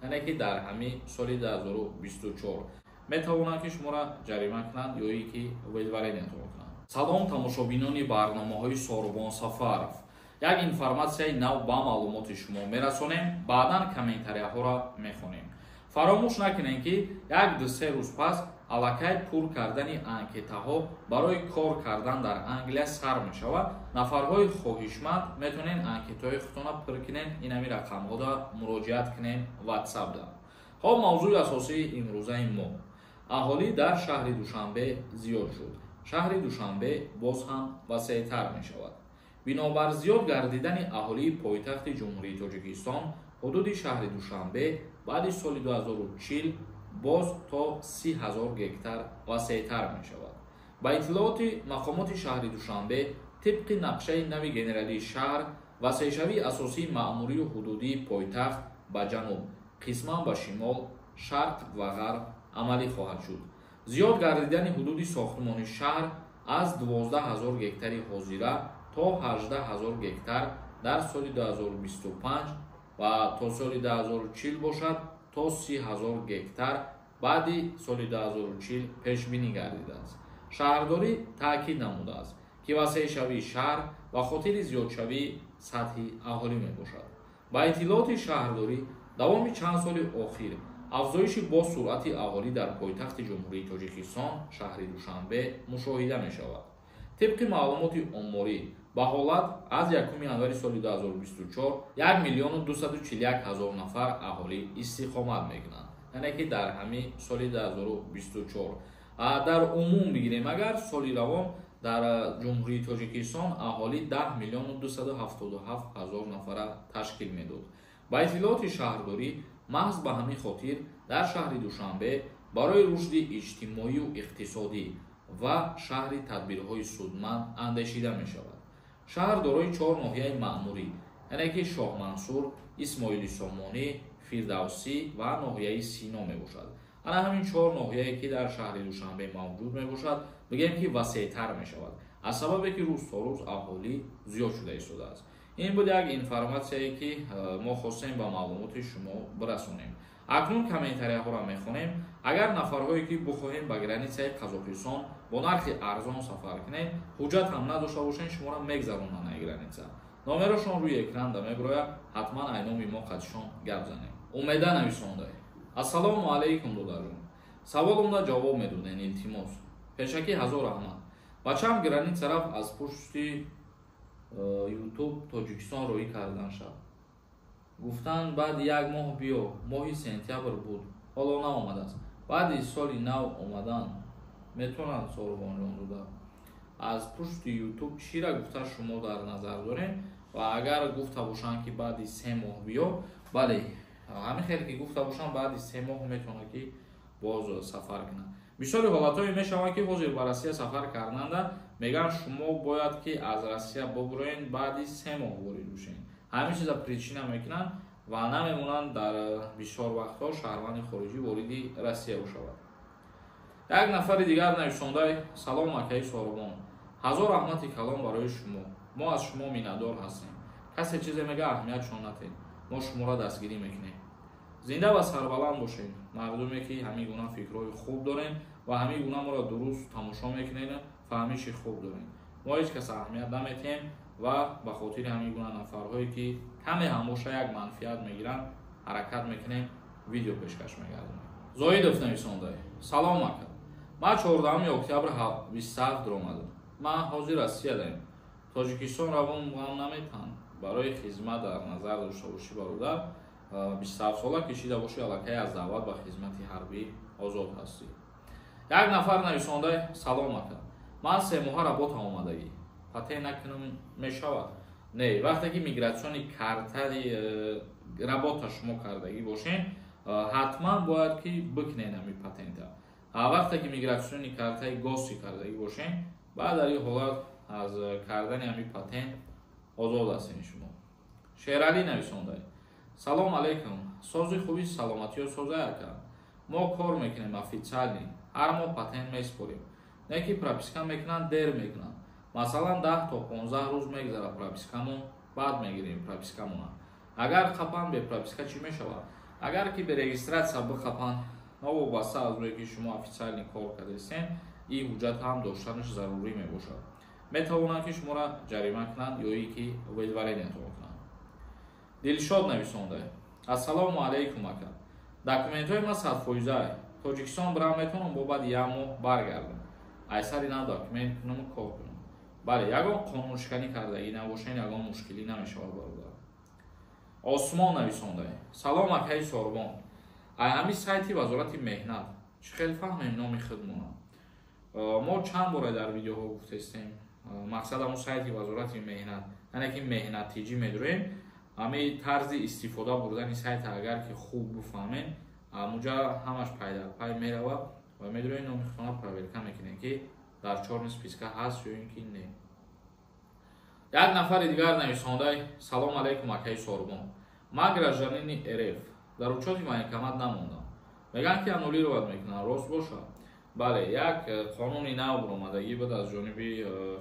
яъне ки дар ҳамин соли 2024 метавонанд ки шуморо ҷарима кунанд ё ин ки велварен интихоб кунанд. Салом тамошобинони барномаҳои Сорубон Сафаров. Як информатсияи нав ба маълумоти шумо мерасонем, баъдан комментарияҳоро мехонем. Фаромӯш накунед ки 1-2 рӯз пас аллакай пур кардани анкетаҳо барои кор кардан дар Англия сар мешавад. Нафарҳои хоҳишманд метавонед анкетаҳои худтонро пур кунед, инами рақамҳода муроҷиат кунед ватсапда. Хоб мавзӯи асосии имрӯзаи мо аҳолӣ дар шаҳри Душанбе зиёд шуд. Шаҳри Душанбе боз ҳам васеътар мешавад. Бинобар зиёд гардидани аҳолии пойтахти Ҷумҳурии Тоҷикистон, ҳудуди шаҳри Душанбе баъди соли 2040 боз то 30,000 гектар васеътар мешавад. Ба иттилооти мақомоти шаҳри Душанбе, тибқи нақшаи нави генералии шаҳр, васеъшавии асосии маъмурию ҳудудии пойтахт ба ҷануб, қисман ба шимол, шарқ ва ғарб амалӣ хоҳад шуд. зиёд гардидани ҳудуди сохтмони шаҳр аз 12,000 гектари ҳозира то 18,000 гектар дар соли 2025 ва то соли 2040 бошад то 30,000 гектар баъди соли 2040 пешбинӣ гардидааст. Шаҳрдорӣ таъкид намудааст ки васеъшавии шаҳр ба хотири зиёдшавии сатҳи аҳолӣ мебошад. Ба иттилооти шаҳрдорӣ, давоми чанд соли охир афзоиши бо суръати аҳолӣ дар пойтахти Ҷумҳурии Тоҷикистон, шаҳри Душанбе мушоҳида мешавад. тибқи маълумоти омморӣ, ба ҳолат аз 1 январи соли 2024 1,241,000 нафар аҳолӣ истиқомат мекунанд, яъне ки дар ҳамин соли 2024. дар умум бигирем, агар соли равон дар Ҷумҳурии Тоҷикистон аҳолӣ 10,277,000 нафара ташкил медод. Ба иттилооти шаҳрдорӣ, маҳз ба ҳамин хотир дар шаҳри Душанбе барои рушди иҷтимоию иқтисодӣ ва шаҳри тадбирҳои судманд андешида мешавад. шаҳр дорои 4 ноҳияи маъмурӣ, яъне ки Шоҳмансур, Исмоили Сомонӣ, Фирдавсӣ ва ноҳияи Сино мебошад. ана ҳамин 4 ноҳияе ки дар шаҳри Душанбе мавҷуд мебошад, бигем ки васеътар мешавад, аз сабабе ки рӯз то рӯз аҳолӣ зиёд шуда истодааст. ин буд як информатсияе ки мо хостем ба маълумоти шумо бирасонем. акнун комментарияҳоро мехонем. агар нафарҳое ки бихоҳем ба границаи Қазоқистон бо нархи арзон сафар кунем, ҳуҷҷат ҳам надошта бошем, шуморо мегзаронанд ай граница. номерашон рӯи экранда мебирояд, ҳатман айноми мо қатишон гап занем. умеда нависонда. ассалому алайкум додарҷон. саволумда ҷавоб медоден, илтимос. пешакӣ ҳазор раҳмат. бачам граница рафт аз пушти YouTube Тоҷикистон роҳӣ кардан шад. гуфтанд баъди 1 моҳ биё, моҳи сентябр буд, ҳоло наомадааст. баъди соли нав омадан метавонанд Сорубонҷон дода аз пушти YouTube чиро гуфта шумо дар назар дорем ва агар гуфта бошанд ки баъди 3 моҳ биё, бале ҳамин хел ки гуфта бошанд баъди 3 моҳ метавонад ки боз сафар кунад. бисёри ҳолатҳое мешаванд ки ҳозир ба Россия сафар карданда мегӯянд шумо бояд ки аз Россия бубироед, баъди 3 моҳ ворид бошед. ҳамин чиза причина мекунанд ва намемонанд дар бисёр вақтҳо шаҳрванди хориҷӣ вориди Россия бошавад. як нафари дигар нависондаи салом акаи Сорубон. ҳазор раҳмати калом барои шумо. мо аз шумо миннатдор ҳастем. касе чизе мега аҳамиятшон натед. мо шуморо дастгирӣ мекунем. зинда ва сарбаланд бошед. мардуме ки ҳамин гуна фикрҳои хуб дорем ва ҳамин гуна моро дуруст тамошо мекунед, фаҳмиши хуб дорем. мо ҳеҷ кас аҳамият наметиҳем ва ба хотири ҳамин гуна нафарҳое ки каме ҳам боша як манфиат мегиранд, ҳаракат мекунем, видео пешкаш мегардонем. зоидов нависонда. салом ака. ман 14 октябр 27 омадам. ман ҳозир Россиядаем. Тоҷикистон равон ҳам наметаҳанд. барои хизмат дар назар дошта бошӣ бародар, 27 сола кишида бошӣ, аллакай аз даъват ба хизмати ҳарбӣ озод ҳастӣ. як нафар нависонда. салом ака. ман 3 моҳа работа омадагӣ. патент накунам мешавад? Не, вақте ки мигратсиони картаи работа шумо кардагӣ бошед, ҳатман бояд ки бикунед ҳамин патента. вақте ки мигратсиони картаи госи кардагӣ бошед, баъд дар ин ҳолат аз кардани ҳамин патент озод ҳастед шумо. шералӣ нависонда. салом алейкум. сози хуби саломатиё созай ака. мо кор мекунем официалӣ, ҳар моҳ патент меспорем. не ки прописка мекунанд, дер мекунанд. масалан 10 то 15 рӯз мегзара пропискамон, баъд мегирем пропискамона. агар қапан бе прописка чӣ мешавад? Агар ки бе регистрация бихапан новобаста аз рӯе ки шумо официален кор кардесен, ин ҳуҷҷат ҳам доштанаш зарурӣ мебошад. Метавонанд ки шуморо ҷарима кунанд ё ин ки уведомлениятон кунанд. Дилшод нависонда: Ассалому алайкум ака. Документҳои ман 100%. Тоҷикистон бирам метавонам бобади 1 моҳ баргардам. Айсар ина документ кунам кор кунам. Бале, ягон қонуншиканӣ кардагӣ набошен, ягон мушкилӣ намешавад бародар. Осмон нависонда: Салом акаи Сорбон. Ай ҳамин сайти вазорати меҳнат. Чӣ хел фаҳмем номи худмона? Мо чанд бора дар видеоҳо гуфтестем. Мақсад ҳамун сайти вазорати меҳнат. Яъне ки меҳнатиҷӣ медурем. ҳамин тарзи истифода бурдани сайта агар ки хуб бифаҳмем, муҷа ҳамаш пайдапай меравад ва медурем номи худона проверка мекунем ки дар чорми списка ҳаст ё ин ки не. Як нафари дигар нависондаи: Салом алейкум акаи Сорбон. Ман гражданини РФ. Дар учёти военкомат намондам. Мегӯянд ки аннулировать мекунанд. Рост бошад? Бале, як қонуни нав баромадагӣ буд аз ҷониби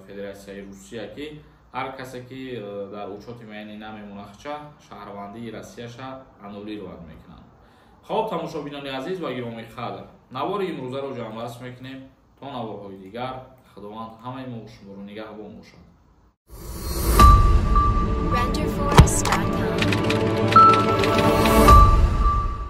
Федератсияи Русия ки ҳар касе ки дар учёти военӣ намемонахча шаҳрвандии Россияша аннулировать мекунанд. Хоб, тамошобинони азиз ва гиромиқадр, навори имрӯзаро ҷамъбаст мекунем. То наворҳои дигар, худованд ҳамаи мо шуморо нигаҳбон бошад.